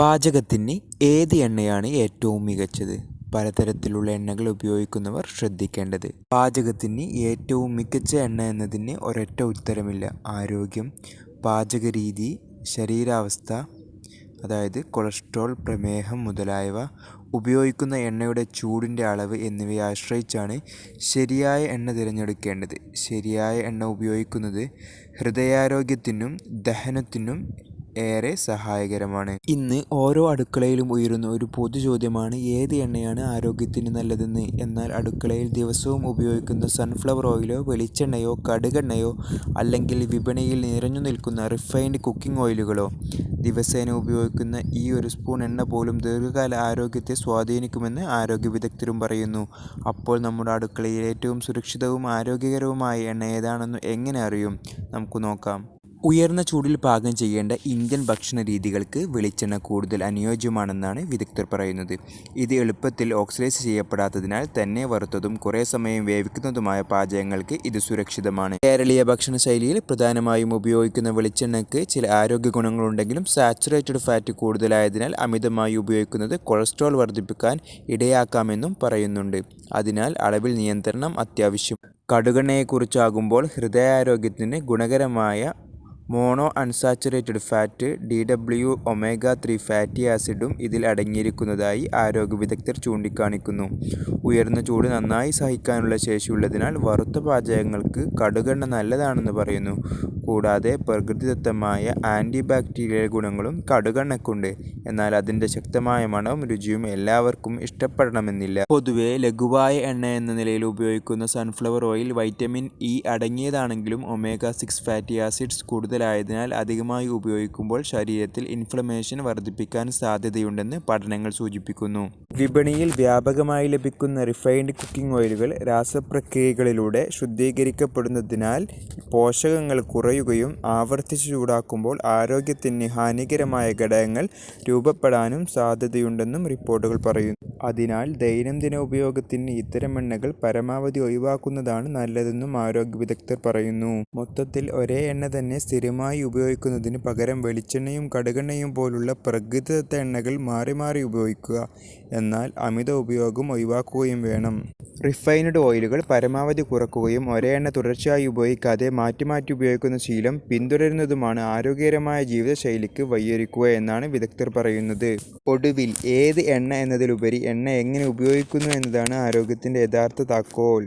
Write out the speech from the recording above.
പാചകത്തിന് ഏത് എണ്ണയാണ് ഏറ്റവും മികച്ചത്? പലതരത്തിലുള്ള എണ്ണകൾ ഉപയോഗിക്കുന്നവർ ശ്രദ്ധിക്കേണ്ടത്. പാചകത്തിന് ഏറ്റവും മികച്ച എണ്ണ എന്നതിന് ഒരൊറ്റ ഉത്തരമില്ല. ആരോഗ്യം, പാചകരീതി, ശരീരാവസ്ഥ അതായത് കൊളസ്ട്രോൾ, പ്രമേഹം മുതലായവ, ഉപയോഗിക്കുന്ന എണ്ണയുടെ ചൂടിൻ്റെ അളവ് എന്നിവയെ ആശ്രയിച്ചാണ് ശരിയായ എണ്ണ തിരഞ്ഞെടുക്കേണ്ടത്. ശരിയായ എണ്ണ ഉപയോഗിക്കുന്നത് ഹൃദയാരോഗ്യത്തിനും ദഹനത്തിനും ഏറെ സഹായകരമാണ്. ഇന്ന് ഓരോ അടുക്കളയിലും ഉയരുന്ന ഒരു പൊതുചോദ്യമാണ് ഏത് എണ്ണയാണ് ആരോഗ്യത്തിന് നല്ലതെന്ന്. എന്നാൽ അടുക്കളയിൽ ദിവസവും ഉപയോഗിക്കുന്ന സൺഫ്ലവർ ഓയിലോ വെളിച്ചെണ്ണയോ കടുകെണ്ണയോ അല്ലെങ്കിൽ വിപണിയിൽ നിറഞ്ഞു നിൽക്കുന്ന റിഫൈൻഡ് കുക്കിംഗ് ഓയിലുകളോ? ദിവസേന ഉപയോഗിക്കുന്ന ഈ ഒരു സ്പൂൺ എണ്ണ പോലും ദീർഘകാല ആരോഗ്യത്തെ സ്വാധീനിക്കുമെന്ന് ആരോഗ്യ വിദഗ്ധരും പറയുന്നു. അപ്പോൾ നമ്മുടെ അടുക്കളയിൽ ഏറ്റവും സുരക്ഷിതവും ആരോഗ്യകരവുമായ എണ്ണ ഏതാണെന്ന് എങ്ങനെ അറിയും? നമുക്ക് നോക്കാം. ഉയർന്ന ചൂടിൽ പാകം ചെയ്യേണ്ട ഇന്ത്യൻ ഭക്ഷണ രീതികൾക്ക് വെളിച്ചെണ്ണ കൂടുതൽ അനുയോജ്യമാണെന്നാണ് വിദഗ്ധർ പറയുന്നത്. ഇത് എളുപ്പത്തിൽ ഓക്സിഡൈസ് ചെയ്യപ്പെടാത്തതിനാൽ തന്നെ വറുത്തതും കുറേ സമയം വേവിക്കുന്നതുമായ പാചകങ്ങൾക്ക് ഇത് സുരക്ഷിതമാണ്. കേരളീയ ഭക്ഷണശൈലിയിൽ പ്രധാനമായും ഉപയോഗിക്കുന്ന വെളിച്ചെണ്ണയ്ക്ക് ചില ആരോഗ്യ ഗുണങ്ങളുണ്ടെങ്കിലും സാച്ചുറേറ്റഡ് ഫാറ്റ് കൂടുതലായതിനാൽ അമിതമായി ഉപയോഗിക്കുന്നത് കൊളസ്ട്രോൾ വർദ്ധിപ്പിക്കാൻ ഇടയാക്കാമെന്നും പറയുന്നുണ്ട്. അതിനാൽ അളവിൽ നിയന്ത്രണം അത്യാവശ്യം. കടുകെണ്ണയെക്കുറിച്ചാകുമ്പോൾ ഹൃദയാരോഗ്യത്തിന് ഗുണകരമായ mono unsaturated fat DW omega 3 fatty ആസിഡും ഇതിൽ അടങ്ങിയിരിക്കുന്നതായി ആരോഗ്യ വിദഗ്ധർ ചൂണ്ടിക്കാണിക്കുന്നു. ഉയർന്ന ചൂട് നന്നായി സഹിക്കാനുള്ള ശേഷിയുള്ളതിനാൽ വറുത്ത പാചകങ്ങൾക്ക് കടുകെണ്ണ നല്ലതാണെന്ന് പറയുന്നു. കൂടാതെ പ്രകൃതിദത്തമായ ആൻറ്റി ബാക്ടീരിയൽ ഗുണങ്ങളും കടുകെണ്ണയ്ക്കുണ്ട്. എന്നാൽ അതിൻ്റെ ശക്തമായ മണവും രുചിയും എല്ലാവർക്കും ഇഷ്ടപ്പെടണമെന്നില്ല. പൊതുവെ ലഘുവായ എണ്ണ എന്ന നിലയിൽ ഉപയോഗിക്കുന്ന സൺഫ്ലവർ ഓയിൽ വൈറ്റമിൻ ഇ അടങ്ങിയതാണെങ്കിലും ഒമേഗ 6 ഫാറ്റി ആസിഡ്സ് കൂടുതലായതിനാൽ അധികമായി ഉപയോഗിക്കുമ്പോൾ ശരീരത്തിൽ ഇൻഫ്ലമേഷൻ വർദ്ധിപ്പിക്കാൻ സാധ്യതയുണ്ടെന്ന് പഠനങ്ങൾ സൂചിപ്പിക്കുന്നു. വിപണിയിൽ വ്യാപകമായി ലഭിക്കുന്ന റിഫൈൻഡ് കുക്കിംഗ് ഓയിലുകൾ രാസപ്രക്രിയകളിലൂടെ ശുദ്ധീകരിക്കപ്പെടുന്നതിനാൽ പോഷകങ്ങൾ കുറയുകയും ആവർത്തിച്ച് ചൂടാക്കുമ്പോൾ ആരോഗ്യത്തിന് ഹാനികരമായ ഘടകങ്ങൾ രൂപപ്പെടാനും സാധ്യതയുണ്ടെന്നും റിപ്പോർട്ടുകൾ പറയുന്നു. അതിനാൽ ദൈനംദിന ഉപയോഗത്തിന് ഇത്തരം എണ്ണകൾ പരമാവധി ഒഴിവാക്കുന്നതാണ് നല്ലതെന്നും ആരോഗ്യ വിദഗ്ധർ പറയുന്നു. മൊത്തത്തിൽ ഒരേ എണ്ണ തന്നെ സ്ഥിരമായി ഉപയോഗിക്കുന്നതിന് പകരം വെളിച്ചെണ്ണയും കടുകെണ്ണയും പോലുള്ള പ്രകൃതിദത്ത എണ്ണകൾ മാറി മാറി ഉപയോഗിക്കുക. എന്നാൽ അമിത ഉപയോഗം ഒഴിവാക്കുകയും വേണം. റിഫൈൻഡ് ഓയിലുകൾ പരമാവധി കുറയ്ക്കുകയും ഒരേ എണ്ണ തുടർച്ചയായി ഉപയോഗിക്കാതെ മാറ്റി മാറ്റി ഉപയോഗിക്കുന്ന ശീലം പിന്തുടരുന്നതുമാണ് ആരോഗ്യകരമായ ജീവിതശൈലിക്ക് വഴിയൊരുക്കുക എന്നാണ് വിദഗ്ധർ പറയുന്നത്. ഒടുവിൽ ഏത് എണ്ണ എന്നതിലുപരി എണ്ണ എങ്ങനെ ഉപയോഗിക്കുന്നു എന്നതാണ് ആരോഗ്യത്തിൻ്റെ യഥാർത്ഥ താക്കോൽ.